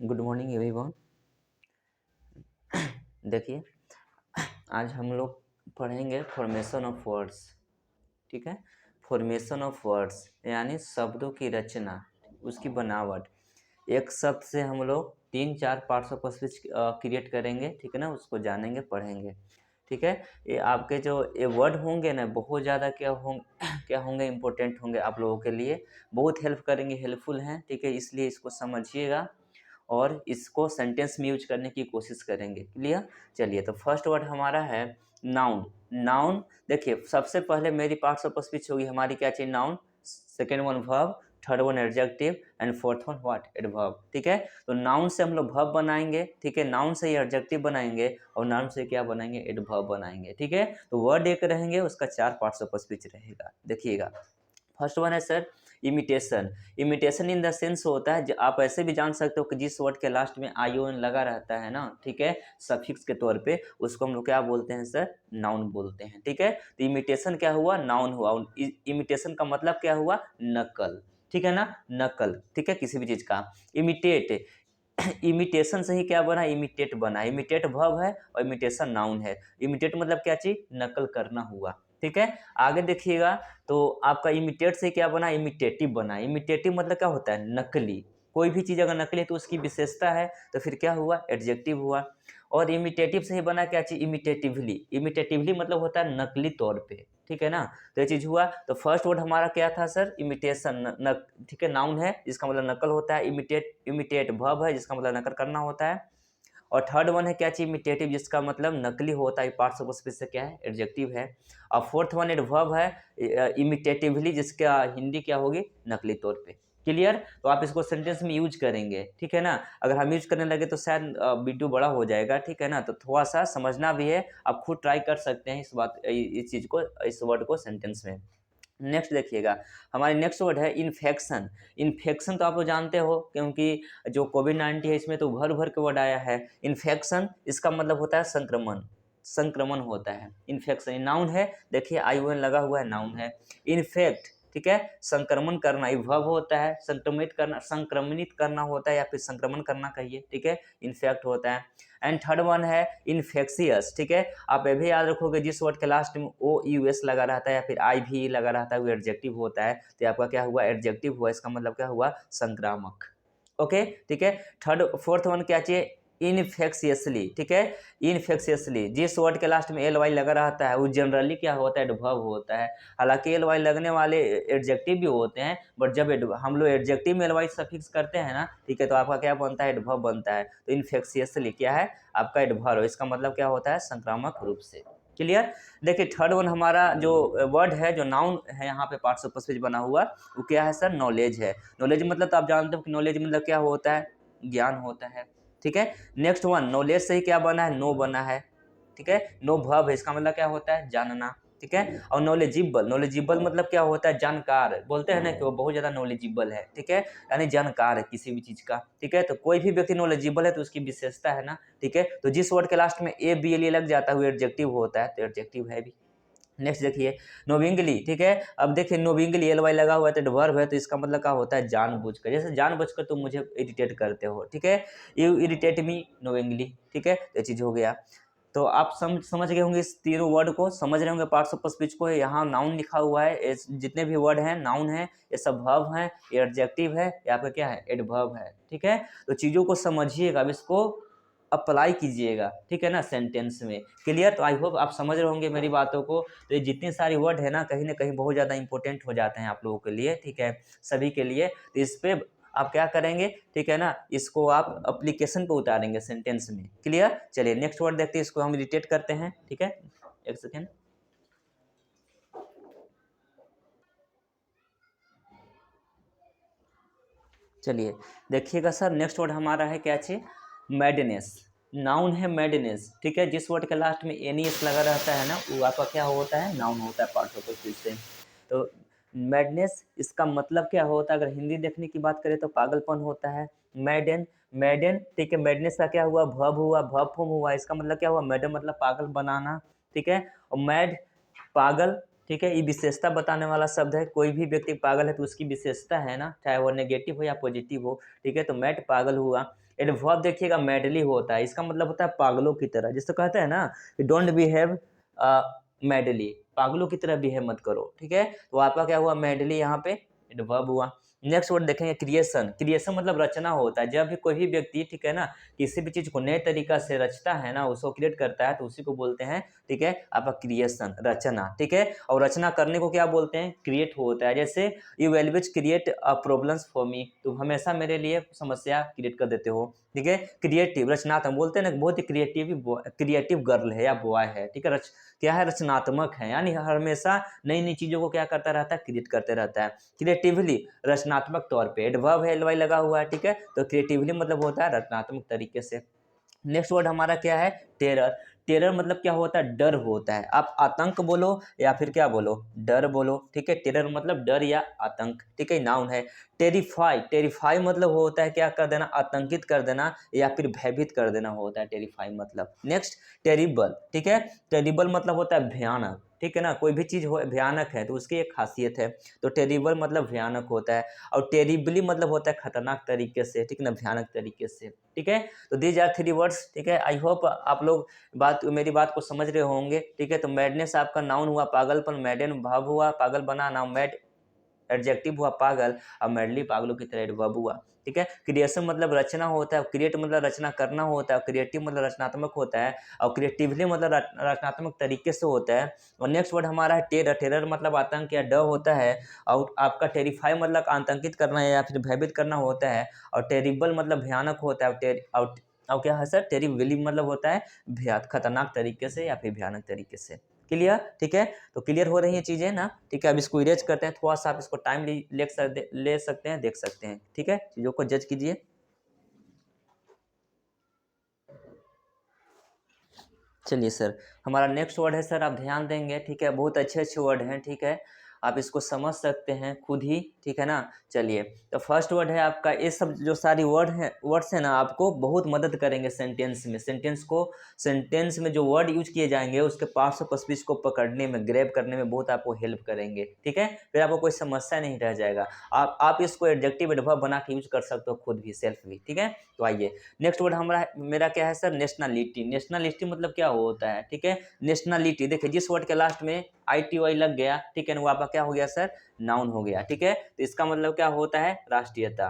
Good morning everyone. देखिए, आज हम लोग पढ़ेंगे फॉर्मेशन ऑफ वर्ड्स। ठीक है, फॉर्मेशन ऑफ वर्ड्स यानी शब्दों की रचना, उसकी बनावट। एक शब्द से हम लोग 3-4 पार्ट्स ऑफ स्पीच क्रिएट करेंगे। ठीक है ना, उसको जानेंगे, पढ़ेंगे। ठीक है, ये आपके जो ये वर्ड होंगे ना, बहुत ज़्यादा क्या होंगे क्या होंगे, इम्पोर्टेंट होंगे आप लोगों के लिए, बहुत हेल्प करेंगे, हेल्पफुल हैं। ठीक है, इसलिए इसको समझिएगा और इसको सेंटेंस में यूज करने की कोशिश करेंगे। क्लियर? चलिए, तो फर्स्ट वर्ड हमारा है नाउन। नाउन, देखिए सबसे पहले मेरी पार्ट्स ऑफ स्पीच होगी हमारी, क्या चाहिए? Noun. Second one verb, third one adjective and fourth one what? Adverb. ठीक है, तो नाउन से हम लोग वर्ब बनाएंगे। ठीक है, नाउन से ही एडजेक्टिव बनाएंगे और नाउन से क्या बनाएंगे? एडवर्ब बनाएंगे। ठीक है, तो वर्ड एक रहेंगे, उसका 4 पार्ट्स ऑफ स्पीच रहेगा। देखिएगा, फर्स्ट वन है sir imitation. Imitation in the sense होता है, आप ऐसे भी जान सकते हो कि जिस वर्ड के लास्ट में आई ओ एन लगा रहता है ना, ठीक है, सफिक्स के तौर पे, उसको हम लोग क्या बोलते हैं सर? नाउन बोलते हैं। ठीक है, तो इमिटेशन क्या हुआ? नाउन हुआ। इमिटेशन का मतलब क्या हुआ? नकल। ठीक है ना, नकल। ठीक है, किसी भी चीज का। इमिटेट, इमिटेशन से ही क्या बना? इमिटेट बना। इमिटेट वर्ब है और इमिटेशन नाउन है। इमिटेट मतलब क्या चीज? नकल करना हुआ। ठीक है, आगे देखिएगा, तो आपका इमिटेट से क्या बना? इमिटेटिव बना। इमिटेटिव मतलब क्या होता है? नकली। कोई भी चीज अगर नकली है तो उसकी विशेषता है, तो फिर क्या हुआ? एडजेक्टिव हुआ। और इमिटेटिव से ही बना क्या चीज? इमिटेटिवली। इमिटेटिवली मतलब होता है नकली तौर पे। ठीक है ना, तो ये चीज हुआ। तो फर्स्ट वर्ड हमारा क्या था सर? इमिटेशन। ठीक है, नाउन है जिसका मतलब नकल होता है। इमिटेट, इमिटेट वर्ब है जिसका मतलब नकल करना होता है। और थर्ड वन है क्या चीज? इमिटेटिव, जिसका मतलब नकली होता है। पार्ट्स ऑफ स्पीच से क्या है? एडजेक्टिव है। और फोर्थ वन एडवर्ब है इमिटेटिवली, जिसका हिंदी क्या होगी? नकली तौर पे। क्लियर? तो आप इसको सेंटेंस में यूज करेंगे। ठीक है ना, अगर हम यूज करने लगे तो शायद वीडियो बड़ा हो जाएगा। ठीक है ना, तो थोड़ा सा समझना भी है, आप खुद ट्राई कर सकते हैं इस चीज को, इस वर्ड को सेंटेंस में। नेक्स्ट देखिएगा, हमारी नेक्स्ट वर्ड है इन्फेक्शन। इन्फेक्शन तो आप लोग जानते हो, क्योंकि जो कोविड-19 है इसमें तो भर भर के वर्ड आया है। इन्फेक्शन इसका मतलब होता है संक्रमण। संक्रमण होता है इन्फेक्शन। नाउन है, देखिए आई ओ एन लगा हुआ है, नाउन है। इन्फेक्ट, ठीक है, संक्रमण करना, ये वर्ब होता है। संक्रमित करना, संक्रमणित करना होता है, या फिर संक्रमण करना कहिए। ठीक है, इन्फेक्ट होता है। एंड थर्ड वन है इन्फेक्शियस। ठीक है, आप ये भी याद रखोगे, जिस वर्ड के लास्ट में ओ यू एस लगा रहता है या फिर आई भी लगा रहता है, वो एडजेक्टिव होता है। तो आपका क्या हुआ? एडजेक्टिव हुआ। इसका मतलब क्या हुआ? संक्रामक। ओके, ठीक है। थर्ड फोर्थ वन क्या चाहिए? इनफेक्शियसली। ठीक है, इनफेक्शियसली, जिस वर्ड के लास्ट में एल वाई लगा रहता है वो जनरली क्या होता है? एडवर्ब होता है। हालांकि एल वाई लगने वाले एडजेक्टिव भी होते हैं, बट जब हम लोग एडजेक्टिव में एल वाई सफिक्स करते हैं ना, ठीक है, तो आपका क्या बनता है? एडवर्ब बनता है। तो इनफेक्शियसली क्या है? आपका एडवर्ब। इसका मतलब क्या होता है? संक्रामक रूप से। क्लियर? देखिए, थर्ड वन हमारा जो वर्ड है, जो नाउन है यहाँ पे पार्ट्स ऑफ स्पीच बना हुआ, वो क्या है सर? नॉलेज है। नॉलेज मतलब तो आप जानते हो कि नॉलेज मतलब क्या होता है? ज्ञान होता है। ठीक है, नेक्स्ट वन, नॉलेज से ही क्या बना है? नो बना है। ठीक है, नो वर्ब है, इसका मतलब क्या होता है? जानना। ठीक है, और नॉलेजिबल, नॉलेजिबल मतलब क्या होता है? जानकार। बोलते हैं ना कि वो बहुत ज्यादा नॉलेजिबल है। ठीक है, यानी जानकार है किसी भी चीज का। ठीक है, तो कोई भी व्यक्ति नॉलेजिबल है तो उसकी विशेषता है ना। ठीक है, तो जिस वर्ड के लास्ट में ए बी एल ए लग जाता है वो एडजेक्टिव होता है, तो एडजेक्टिव है भी। नेक्स्ट देखिए, नोविंगली। ठीक है, अब देखिए नोविंगली एल वाई लगा हुआ है तो वर्ब है, तो इसका मतलब क्या होता है? जानबूझकर। जैसे जानबूझकर तुम मुझे इरिटेट करते हो। ठीक है, यू इरिटेट मी नोविंगली। ठीक है, तो ये चीज हो गया। तो आप समझ गए होंगे, इस तीनों वर्ड को समझ रहे होंगे, पार्ट्स ऑफ स्पीच को। यहाँ नाउन लिखा हुआ है, जितने भी वर्ड हैं नाउन है, ये सब वर्ब हैं, ये एडजेक्टिव है, ये आपका क्या है? एडवर्ब है। ठीक है, तो चीज़ों को समझिएगा, अब इसको अप्लाई कीजिएगा। ठीक है ना, सेंटेंस में। क्लियर? तो आई होप आप समझ रहे होंगे मेरी बातों को। तो ये जितनी सारी वर्ड है ना कहीं बहुत ज़्यादा इंपॉर्टेंट हो जाते हैं आप लोगों के लिए। ठीक है, सभी के लिए। तो इस पे आप क्या करेंगे? ठीक है ना, इसको आप अप्लीकेशन पे उतारेंगे सेंटेंस में। क्लियर? चलिए नेक्स्ट वर्ड देखते हैं, इसको हम इरिटेट करते हैं। ठीक है, एक सेकेंड। चलिए देखिएगा सर, नेक्स्ट वर्ड हमारा है क्या चीज? मैडनेस। नाउन है मैडनेस। ठीक है, जिस वर्ड के लास्ट में एन एस लगा रहता है ना, वो आपका क्या होता है? नाउन होता है, पार्ट ऑफ स्पीच से। तो मैडनेस, इसका मतलब क्या होता है? अगर हिंदी देखने की बात करें तो पागलपन होता है। मैडन, मैडन। ठीक है, मैडनेस का क्या हुआ? वर्ब हुआ, वर्ब फॉर्म हुआ। इसका मतलब क्या हुआ? मैडन मतलब पागल बनाना। ठीक है, और मैड, पागल। ठीक है, ये विशेषता बताने वाला शब्द है। कोई भी व्यक्ति पागल है तो उसकी विशेषता है ना, चाहे वो नेगेटिव हो या पॉजिटिव हो। ठीक है, तो मैट पागल हुआ। एडवर्ब देखिएगा मैडली होता है, इसका मतलब होता है पागलों की तरह, जिसको कहते हैं ना कि डोंट बिहेव मैडली, पागलों की तरह बिहेव मत करो, ठीक है। तो आपका क्या हुआ, मैडली यहाँ पे एडवर्ब हुआ। नेक्स्ट वर्ड देखेंगे क्रिएशन। क्रिएशन मतलब रचना होता है, जब भी कोई भी व्यक्ति, ठीक है ना, किसी भी चीज को नए तरीका से रचता है ना, उसको क्रिएट करता है, तो उसी को बोलते हैं, ठीक है, आपका क्रिएशन, रचना, ठीक है। और रचना करने को क्या बोलते हैं, क्रिएट होता है। जैसे you always create problems for me, तुम हमेशा मेरे लिए समस्या क्रिएट कर देते हो, ठीक है। क्रिएटिव, रचनात्मक, बोलते हैं ना बहुत ही क्रिएटिव गर्ल है या बॉय है, ठीक है। क्या है, रचनात्मक है, यानी हमेशा नई नई चीजों को क्या करता रहता है, क्रिएट करते रहता है। क्रिएटिवली, रचनात्मक तौर पे, एडवर्ब है, एल वाई लगा हुआ है, ठीक है। तो क्रिएटिवली मतलब होता है रचनात्मक तरीके से। नेक्स्ट वर्ड हमारा क्या है, टेरर। टेरर मतलब क्या होता है, डर होता है। आप आतंक बोलो या फिर क्या बोलो, डर बोलो, ठीक है। टेरर मतलब डर या आतंक, ठीक है, नाउन है। टेरिफाई, टेरिफाई मतलब होता है क्या कर देना, आतंकित कर देना या फिर भयभीत कर देना होता है टेरिफाई मतलब। नेक्स्ट टेरिबल, ठीक है। टेरिबल मतलब होता है भयानक, ठीक है ना, कोई भी चीज हो भयानक है तो उसकी एक खासियत है, तो टेरिबल मतलब भयानक होता है। और टेरिबली मतलब होता है खतरनाक तरीके से, ठीक है ना, भयानक तरीके से, ठीक है। तो दीज आर 3 वर्ड्स, ठीक है। आई होप आप लोग मेरी बात को समझ रहे होंगे, ठीक है। तो मैडनेस आपका नाउन हुआ, पागलपन, मैडन भाव हुआ, पागल बना, नाउन मैड एडजेक्टिव हुआ पागल, और मैडली पागलों की तरह एडवर्ब हुआ, ठीक है। क्रिएशन मतलब रचना होता है, क्रिएट मतलब रचना करना होता है, क्रिएटिव मतलब रचनात्मक होता है, और क्रिएटिवली मतलब रचनात्मक तरीके से होता है। और नेक्स्ट वर्ड हमारा है टेरर। टेरर मतलब आतंक या डर होता है, और आपका टेरिफाई मतलब आतंकित करना या फिर भयभीत करना होता है, और टेरिबल मतलब भयानक होता है, और क्या है सर, टेरिबली मतलब होता है भयानक, खतरनाक तरीके से या फिर भयानक तरीके से। क्लियर, ठीक है। तो क्लियर हो रही है चीजें ना, ठीक है। अब इसको इरेज करते हैं, थोड़ा सा आप इसको टाइम ले सकते हैं, देख सकते हैं, ठीक है। चीजों को जज कीजिए। चलिए सर, हमारा नेक्स्ट वर्ड है सर, आप ध्यान देंगे, ठीक है। बहुत अच्छे अच्छे वर्ड हैं, ठीक है, आप इसको समझ सकते हैं खुद ही, ठीक है ना। चलिए, तो फर्स्ट वर्ड है आपका, ये सब जो सारी वर्ड्स हैं ना, आपको बहुत मदद करेंगे सेंटेंस में। सेंटेंस में जो वर्ड यूज किए जाएंगे उसके पार्ट्स ऑफ स्पीच को पकड़ने में, ग्रैब करने में बहुत आपको हेल्प करेंगे, ठीक है। फिर आपको कोई समस्या नहीं रह जाएगा। आप इसको एडजेक्टिव एडवर्ब बना के यूज कर सकते हो खुद भी, सेल्फ भी, ठीक है। तो आइए, नेक्स्ट वर्ड हमारा मेरा क्या है सर, नेशनलिटी। नेशनलिटी मतलब क्या होता है, ठीक है। नेशनलिटी, देखिए जिस वर्ड के लास्ट में आई टी वाई लग गया, ठीक है ना, वो आपका क्या हो गया सर, नाउन हो गया, ठीक है। तो इसका मतलब क्या होता है, राष्ट्रीयता,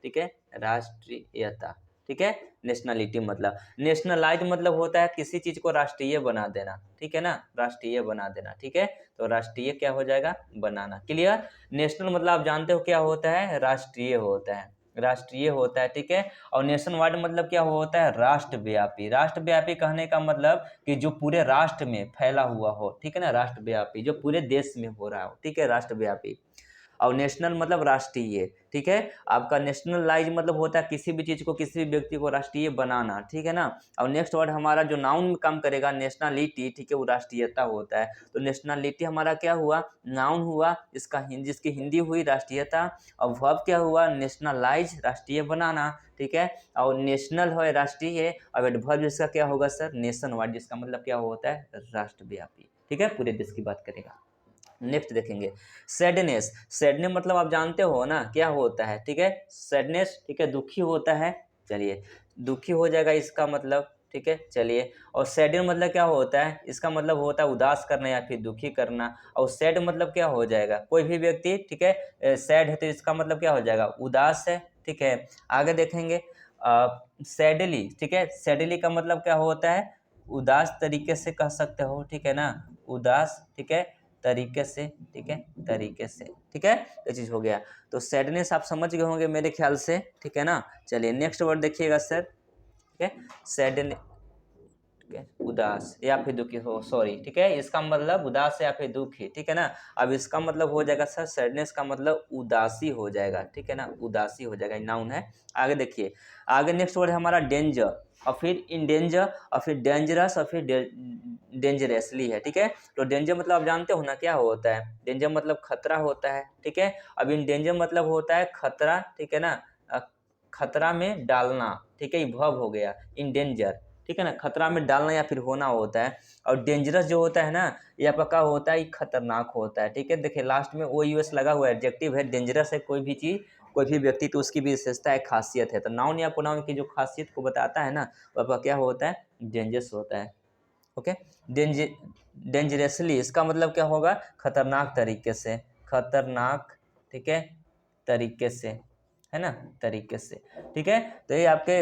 ठीक है, राष्ट्रीयता, ठीक है। नेशनलिटी मतलब, नेशनलाइज मतलब होता है किसी चीज को राष्ट्रीय बना देना, ठीक है ना, राष्ट्रीय बना देना, ठीक है। तो राष्ट्रीय क्या हो जाएगा, बनाना। क्लियर। नेशनल मतलब आप जानते हो क्या होता है, राष्ट्रीय होता है, राष्ट्रीय होता है, ठीक है। और नेशन वाइड मतलब क्या होता है, राष्ट्रव्यापी। राष्ट्रव्यापी कहने का मतलब कि जो पूरे राष्ट्र में फैला हुआ हो, ठीक है ना, राष्ट्रव्यापी, जो पूरे देश में हो रहा हो, ठीक है, राष्ट्रव्यापी। और नेशनल मतलब राष्ट्रीय, ठीक है। आपका नेशनलाइज मतलब होता है किसी भी चीज को, किसी भी व्यक्ति को राष्ट्रीय बनाना, ठीक है ना। और नेक्स्ट वर्ड हमारा जो नाउन में काम करेगा, नेशनलिटी, ठीक है, वो राष्ट्रीयता होता है। तो नेशनलिटी हमारा क्या हुआ, नाउन हुआ, इसका जिसकी हिंदी हुई राष्ट्रीयता। और वर्ब क्या हुआ, नेशनलाइज, राष्ट्रीय बनाना, ठीक है। और नेशनल है राष्ट्रीय, और एडवर्ब जिसका क्या होगा सर, नेशन वाइड, जिसका मतलब क्या होता है, राष्ट्रव्यापी, ठीक है, पूरे देश की बात करेगा। नेक्स्ट देखेंगे सैडनेस। सैडनेस मतलब आप जानते हो ना क्या होता है, ठीक है, सैडनेस, ठीक है, दुखी होता है। चलिए, दुखी हो जाएगा इसका मतलब, ठीक है। चलिए, और सैडन मतलब क्या होता है, इसका मतलब होता है उदास करना या फिर दुखी करना। और सैड मतलब क्या हो जाएगा, कोई भी व्यक्ति, ठीक है, सैड है तो इसका मतलब क्या हो जाएगा, उदास है, ठीक है। आगे देखेंगे सैडली, ठीक है, सैडली का मतलब क्या होता है, उदास तरीके से कह सकते हो, ठीक है ना, उदास, ठीक है, तरीके से, ठीक है, तरीके से, ठीक है। ये चीज हो गया। तो सैडनेस आप समझ गए होंगे मेरे ख्याल से, ठीक है ना। चलिए नेक्स्ट वर्ड देखिएगा सर, ठीक है, सैडनेस, ठीक है, उदास या फिर दुखी हो, सॉरी, ठीक है, इसका मतलब उदास या फिर दुखी, ठीक है ना। अब इसका मतलब हो जाएगा सर, सैडनेस का मतलब उदासी हो जाएगा, ठीक है ना, उदासी हो जाएगा, नाउन है। आगे देखिए, आगे नेक्स्ट वर्ड है हमारा डेंजर, और फिर इन डेंजर, और फिर डेंजरस, और फिर डेंजरसली है, ठीक है। तो डेंजर मतलब आप जानते हो ना क्या होता है, डेंजर मतलब खतरा होता है, ठीक है। अब इन डेंजर मतलब होता है खतरा, ठीक है ना, खतरा में डालना, ठीक है, वर्ब हो गया इन डेंजर, ठीक है ना, खतरा में डालना या फिर होना होता है। और डेंजरस जो होता है ना, ये आपका क्या होता है, ये खतरनाक होता है। ठीक है, देखिए लास्ट में ओ यूएस लगा हुआ है, एडजेक्टिव है। डेंजरस है कोई भी चीज़, कोई भी व्यक्ति, तो उसकी भी विशेषता है, खासियत है। तो नाउन या प्रोनाउन की जो खासियत को बताता है ना, वो आपका क्या होता है, डेंजरस होता है। ओके, डेंजरसली इसका मतलब क्या होगा, खतरनाक तरीके से, खतरनाक, ठीक है, तरीके से, है ना, तरीके से। ठीक है, तो ये आपके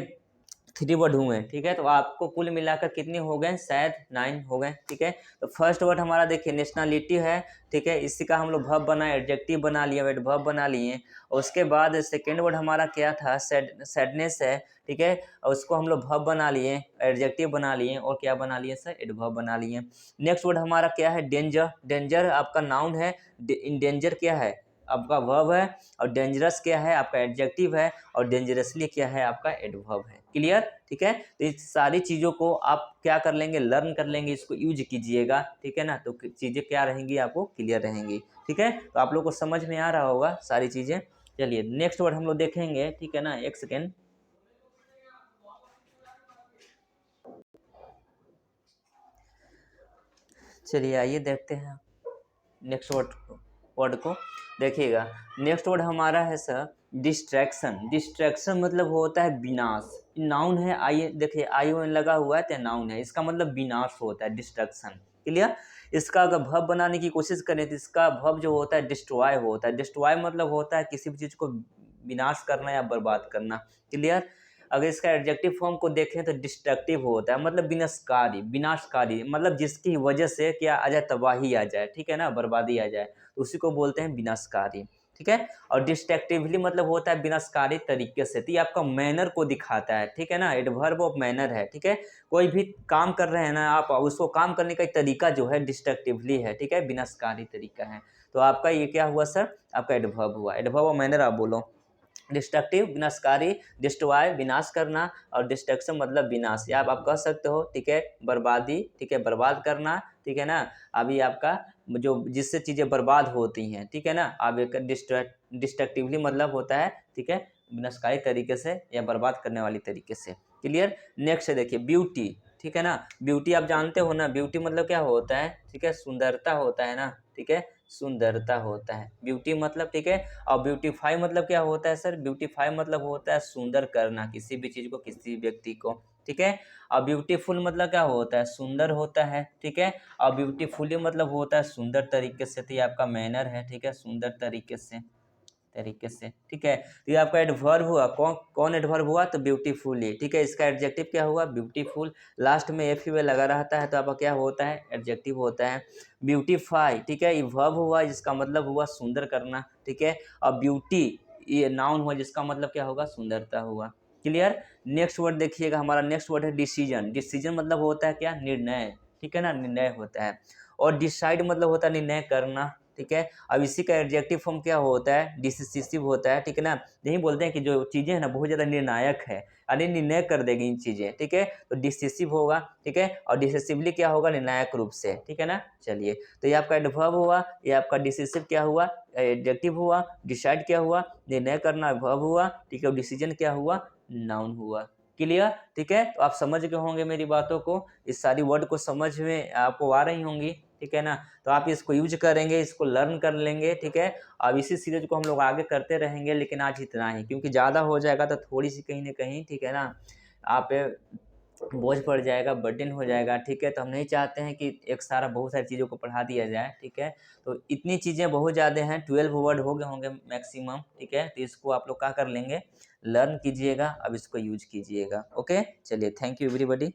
3 वर्ड हुए। ठीक है, तो आपको कुल मिलाकर कितने हो गए, शायद 9 हो गए। ठीक है, तो फर्स्ट वर्ड हमारा देखिए नेशनलिटी है। ठीक है, इसी का हम लोग वर्ब बनाए, एडजेक्टिव बना लिए, एडवर्ब बना लिए। और उसके बाद सेकेंड वर्ड हमारा क्या था, सैडनेस है। ठीक है, और उसको हम लोग वर्ब बना लिए, एडजेक्टिव बना लिए, और क्या बना लिए सर, एडवर्ब बना लिए। नेक्स्ट वर्ड हमारा क्या है, डेंजर। डेंजर आपका नाउन है, इन डेंजर क्या है, आपका वर्ब है। और डेंजरस क्या है, आपका एडजेक्टिव है। और डेंजरसली क्या है, आपका एडवर्ब है। क्लियर, ठीक है, तो इस सारी चीज़ों को आप क्या कर लेंगे, लर्न कर लेंगे, इसको यूज कीजिएगा। ठीक है ना, तो चीज़ें क्या रहेंगी, आपको क्लियर रहेंगी। ठीक है, तो आप लोग को समझ में आ रहा होगा सारी चीज़ें। चलिए नेक्स्ट वर्ड हम लोग देखेंगे। ठीक है ना, एक सेकेंड, चलिए आइए देखते हैं नेक्स्ट वर्ड को देखिएगा। नेक्स्ट वर्ड हमारा है सर डिस्ट्रैक्शन। डिस्ट्रैक्शन मतलब होता है विनाश। नाउन है, आइए देखिए आई ओ एन लगा हुआ है तो नाउन है, इसका मतलब विनाश होता है, डिस्ट्रैक्शन। क्लियर, इसका अगर भव बनाने की कोशिश करें तो इसका भव जो होता है डिस्ट्रॉय होता है। डिस्ट्रॉय मतलब होता है किसी भी चीज़ को विनाश करना या बर्बाद करना। क्लियर, अगर इसका एडजेक्टिव फॉर्म को देखें तो डिस्ट्रक्टिव होता है, मतलब विनाशकारी, विनाशकारी मतलब जिसकी वजह से क्या आ जाए, तबाही आ जाए, ठीक है ना, बर्बादी आ जाए, तो उसी को बोलते हैं विनाशकारी। ठीक है, और डिस्ट्रक्टिवली मतलब होता है विनाशकारी तरीके से, तो ये आपका मैनर को दिखाता है। ठीक है ना, एडवर्ब ऑफ मैनर है। ठीक है, कोई भी काम कर रहे हैं ना आप, उसको काम करने का एक तरीका जो है डिस्ट्रक्टिवली है। ठीक है, विनाशकारी तरीका है। तो आपका ये क्या हुआ सर, आपका एडवर्ब हुआ। एडवर्ब ऑफ मैनर आप बोलो। डिस्ट्रक्टिव विनाशकारी, डिस्ट्रॉय विनाश करना, और डिस्ट्रक्शन मतलब विनाश, या आप कह सकते हो। ठीक है, बर्बादी, ठीक है, बर्बाद करना। ठीक है ना, अभी आपका जो जिससे चीज़ें बर्बाद होती हैं। ठीक है ना, अब एक डिस्ट्रक्टिवली मतलब होता है, ठीक है, विनाशकारी तरीके से या बर्बाद करने वाली तरीके से। क्लियर, नेक्स्ट देखिए ब्यूटी। ठीक है ना, ब्यूटी आप जानते हो ना, ब्यूटी मतलब क्या होता है, ठीक है, सुंदरता होता है ना। ठीक है, सुंदरता होता है ब्यूटी मतलब। ठीक है, और ब्यूटीफाई मतलब क्या होता है सर, ब्यूटीफाई मतलब होता है सुंदर करना किसी भी चीज़ को, किसी व्यक्ति को। ठीक है, और ब्यूटीफुल मतलब क्या होता है, सुंदर होता है। ठीक है, और ब्यूटीफुली मतलब होता है सुंदर तरीके से, तो ये आपका मैनर है। ठीक है, सुंदर तरीके से। ठीक है, तो ये आपका एडवर्ब हुआ, कौन कौन एडवर्ब हुआ, तो ब्यूटीफुली। ठीक है, इसका एडजेक्टिव क्या हुआ, ब्यूटीफुल। लास्ट में एफ यू लगा रहता है तो आपका क्या होता है, एडजेक्टिव होता है। ब्यूटीफाई, ठीक है, ये वर्ब हुआ जिसका मतलब हुआ सुंदर करना। ठीक है, और ब्यूटी ये नाउन हुआ जिसका मतलब क्या होगा, सुंदरता हुआ। क्लियर, नेक्स्ट वर्ड देखिएगा, हमारा नेक्स्ट वर्ड है डिसीजन। डिसीजन मतलब होता है क्या, निर्णय। ठीक है ना, निर्णय होता है। और डिसाइड मतलब होता है निर्णय करना। ठीक है, अब इसी का एडजेक्टिव फॉर्म क्या होता है, डिसिसिव होता है। ठीक है ना, यही बोलते हैं कि जो चीज़ें हैं ना बहुत ज़्यादा निर्णायक है, यानी निर्णय कर देगी इन चीज़ें। ठीक है, तो डिसिसिव होगा। ठीक है, और डिसिसिवली क्या होगा, निर्णायक रूप से। ठीक है ना, चलिए, तो ये आपका एडवर्ब हुआ, ये आपका डिसिसिव क्या हुआ, एडजेक्टिव हुआ। डिसाइड क्या हुआ, निर्णय करना, वर्ब हुआ। ठीक है, और डिसीजन क्या हुआ, नाउन हुआ। क्लियर, ठीक है, तो आप समझ गए होंगे मेरी बातों को, इस सारी वर्ड को समझ में आपको आ रही होंगी। ठीक है ना, तो आप इसको यूज करेंगे, इसको लर्न कर लेंगे। ठीक है, अब इसी सीरीज को हम लोग आगे करते रहेंगे, लेकिन आज इतना ही, क्योंकि ज़्यादा हो जाएगा तो थोड़ी सी कहीं ना कहीं, ठीक है ना, आप पे बोझ पड़ जाएगा, बर्डन हो जाएगा। ठीक है, तो हम नहीं चाहते हैं कि एक सारा बहुत सारी चीज़ों को पढ़ा दिया जाए। ठीक है, तो इतनी चीज़ें बहुत ज़्यादा हैं, 12 वर्ड हो गए होंगे मैक्सिमम। ठीक है, तो इसको आप लोग क्या कर लेंगे, लर्न कीजिएगा, अब इसको यूज कीजिएगा। ओके, चलिए, थैंक यू एवरीबॉडी।